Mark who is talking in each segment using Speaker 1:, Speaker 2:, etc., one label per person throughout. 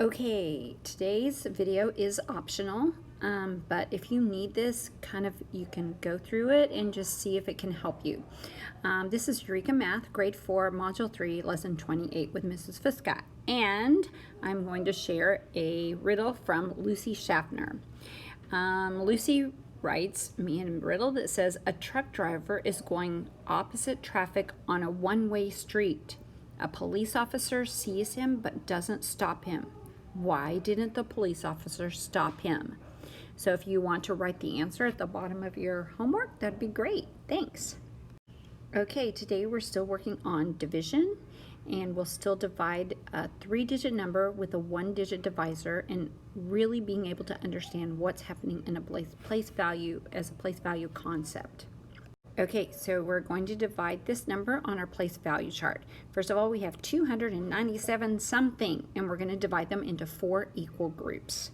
Speaker 1: Okay, today's video is optional, but if you need this, you can go through it and just see if it can help you. This is Eureka Math, Grade 4, Module 3, Lesson 28 with Mrs. Fuscott. And I'm going to share a riddle from Lucy Schaffner. Lucy writes me a riddle that says, a truck driver is going opposite traffic on a one-way street. A police officer sees him but doesn't stop him. Why didn't the police officer stop him? So if you want to write the answer at the bottom of your homework, that'd be great. Thanks. Okay, today we're still working on division, and we'll still divide a 3-digit number with a 1-digit divisor and really being able to understand what's happening in a place value as a place value concept. Okay, so we're going to divide this number on our place value chart. First of all, we have 297 something, and we're going to divide them into 4 equal groups.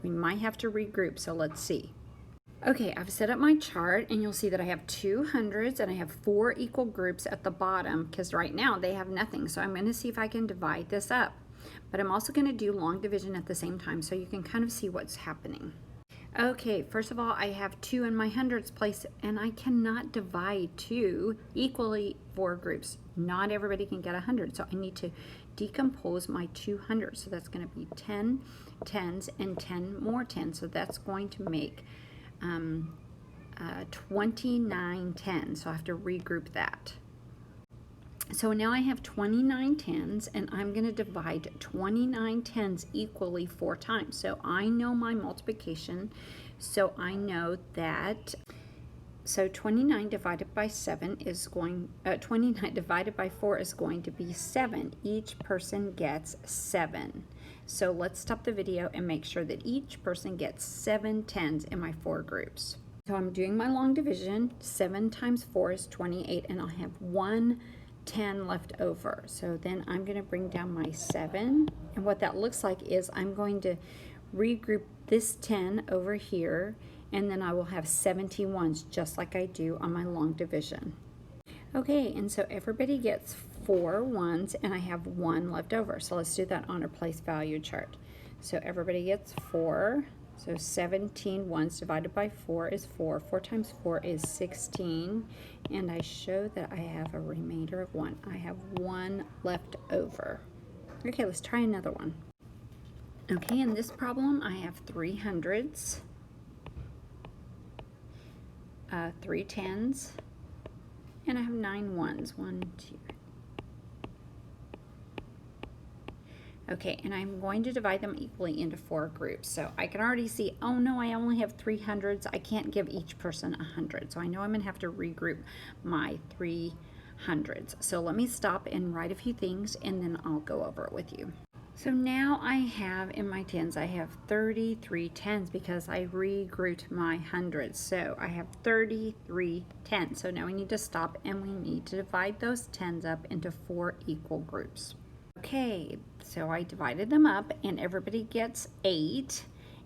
Speaker 1: We might have to regroup, so let's see. Okay, I've set up my chart, and you'll see that I have 200s, and I have 4 equal groups at the bottom, because right now they have nothing. So I'm going to see if I can divide this up. But I'm also going to do long division at the same time, so you can kind of see what's happening. Okay, first of all, I have 2 in my hundreds place, and I cannot divide 2 equally 4 groups. Not everybody can get 100, so I need to decompose my 200. So that's going to be 10 10s and 10 more 10s. So that's going to make 29 10s. So I have to regroup that. So now I have 29 10s, and I'm going to divide 29 10s equally 4 times. So I know my multiplication, so I know that, so 29 divided by 7 is going, 29 divided by 4 is going to be 7. Each person gets 7. So let's stop the video and make sure that each person gets 7 10s in my 4 groups. So I'm doing my long division. 7 times 4 is 28, and I'll have 1 10 left over. So then I'm going to bring down my 7, and what that looks like is I'm going to regroup this 10 over here, and then I will have 71s just like I do on my long division. Okay, and so everybody gets 4 1s, and I have 1 left over. So let's do that on our place value chart. So everybody gets 4. So 17 1s divided by 4 is 4. 4 times 4 is 16. And I show that I have a remainder of 1. I have 1 left over. Okay, let's try another one. Okay, in this problem, I have 3 hundreds, 3 10s, and I have 9 1s. 1, 2. Okay, and I'm going to divide them equally into 4 groups. So I can already see, oh no, I only have 300s. I can't give each person 100. So I know I'm going to have to regroup my 300s. So let me stop and write a few things, and then I'll go over it with you. So now I have in my 10s, I have 33 10s because I regrouped my hundreds. So I have 33 10s. So now we need to stop, and we need to divide those 10s up into 4 equal groups. Okay, so I divided them up, and everybody gets 8,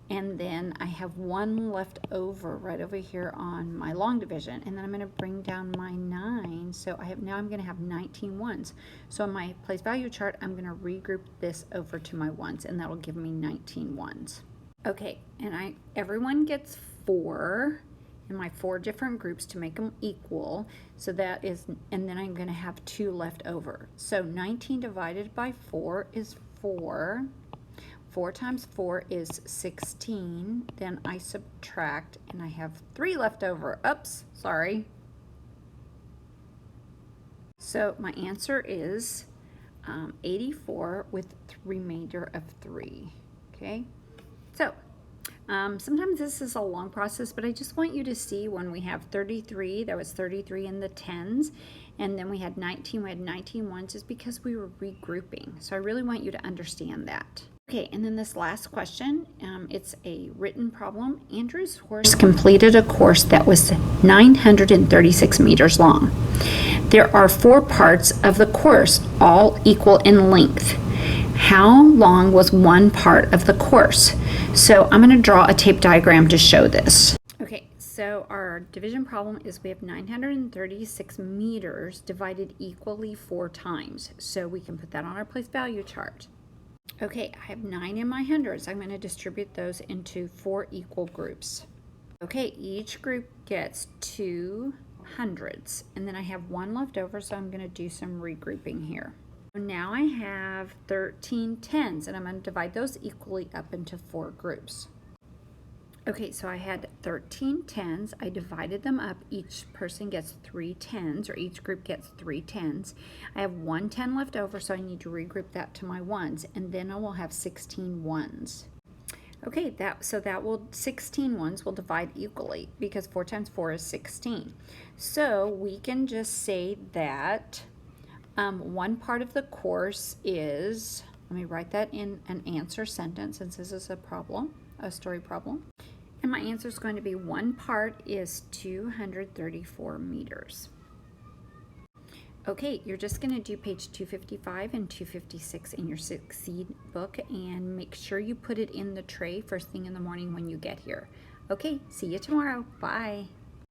Speaker 1: and then I have 1 left over right over here on my long division, and then I'm going to bring down my 9. So now I'm going to have 19 1s. So on my place value chart, I'm going to regroup this over to my 1s, and that will give me 19 1s. Okay, and everyone gets 4 in my 4 different groups to make them equal. So that is, and then I'm going to have 2 left over. So 19 divided by 4 is 4. 4 times 4 is 16. Then I subtract, and I have 3 left over. Oops, sorry. So my answer is 84 with remainder of 3. Okay, so sometimes this is a long process, but I just want you to see when we have 33, there was 33 in the 10s, and then we had 19 1s, is because we were regrouping. So I really want you to understand that. Okay, and then this last question, it's a written problem. Andrew's horse completed a course that was 936 meters long. There are 4 parts of the course, all equal in length. How long was one part of the course? So I'm going to draw a tape diagram to show this. Okay, so our division problem is we have 936 meters divided equally 4 times. So we can put that on our place value chart. Okay, I have 9 in my hundreds. I'm going to distribute those into 4 equal groups. Okay, each group gets 2 hundreds, and then I have 1 left over, so I'm going to do some regrouping here. Now I have 13 tens, and I'm going to divide those equally up into 4 groups. Okay, so I had 13 tens. I divided them up. Each person gets 3 tens, or each group gets 3 tens. I have 1 10 left over, so I need to regroup that to my ones, and then I will have 16 ones. Okay, so that will 16 ones will divide equally because 4 times 4 is 16. So we can just say that one part of the course is, let me write that in an answer sentence since this is a story problem. And my answer is going to be one part is 234 meters. Okay, you're just going to do page 255 and 256 in your Succeed book, and make sure you put it in the tray first thing in the morning when you get here. Okay, see you tomorrow. Bye.